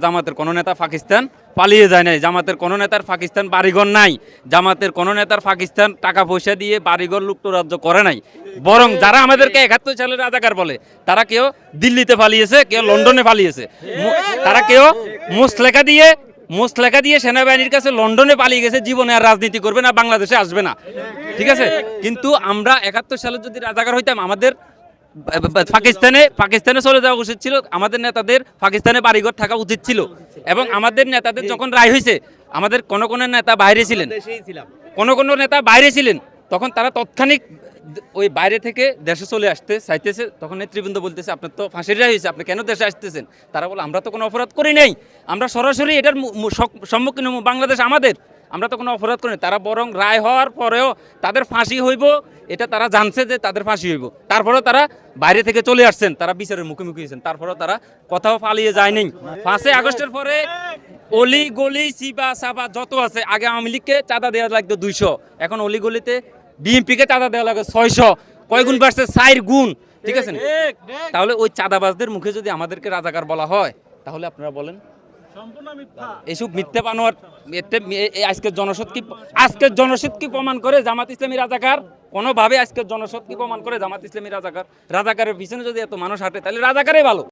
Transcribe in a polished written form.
জামাতের কোনো নেতা পাকিস্তান পালিয়ে যায় নাই, জামাতের কোনো নেতার পাকিস্তান বাড়িঘর নাই, জামাতের কোনো নেতার পাকিস্তান টাকা পয়সা দিয়ে বাড়িঘর লুটতরাজ্য করে নাই। বরং যারা আমাদেরকে 71 সালের রাজাকার বলে তারা কেউ দিল্লিতে পালিয়েছে, কেউ লন্ডনে পালিয়েছে, তারা কেউ মুসলেখা দিয়ে সেনাবাহিনীর কাছে লন্ডনে পালিয়ে গেছে, জীবনে আর রাজনীতি করবে না, বাংলাদেশে আসবে না। ঠিক আছে, কিন্তু আমরা 71 সালে যদি রাজাকার হইতাম আমাদের পাকিস্তানে চলে যাওয়া উচিত ছিল, আমাদের নেতাদের পাকিস্তানে বাড়িঘর থাকা উচিত ছিল। এবং আমাদের নেতাদের যখন রায় হয়েছে, আমাদের কোন নেতা বাইরে ছিলেন, কোন নেতা বাইরে ছিলেন, তখন তারা তৎক্ষণিক ওই বাইরে থেকে দেশে চলে আসতে চাইতেছে। তখন নেতৃবৃন্দ বলতেছে আপনার তো ফাঁসির রায় হয়েছে, আপনি কেন দেশে আসতেছেন? তারা বলে আমরা তো কোনো অপরাধ করি নাই, আমরা সরাসরি এটার সম্মুখীন হব, বাংলাদেশ আমাদের, আমরা তো কোনো অপরাধ করি। তারা বরং রায় হওয়ার পরেও তাদের ফাঁসি হইব এটা তারা জানছে যে তাদের ফাঁসি হইব, তারপরেও তারা বাইরে থেকে চলে আসছেন, তারা বিচারের মুখোমুখি হয়েছেন, তারপরেও তারা কোথাও পালিয়ে যায়নি। 5 আগস্টের পরে অলি গলি সিবা সাবা যত আছে, আগে আওয়ামী লীগকে চাঁদা দেওয়া লাগতো 200, এখন অলি গলিতে বিএনপিকে চাঁদা দেওয়া লাগে 600, কয় গুণ বাড়ছে? 4 গুণ। ঠিক আছে, তাহলে ওই চাঁদাবাজদের মুখে যদি আমাদেরকে রাজাকার বলা হয়, তাহলে আপনারা বলেন এইসব মিথ্যে বানোয়ার। আজকের জনশীত কি প্রমাণ করে জামাত ইসলামী রাজাকার? কোনোভাবে আজকের জনশীত কি প্রমাণ করে জামাত ইসলামী রাজাকার? রাজাকারের পিছনে যদি এত মানুষ হাঁটে তাহলে রাজাকারই ভালো।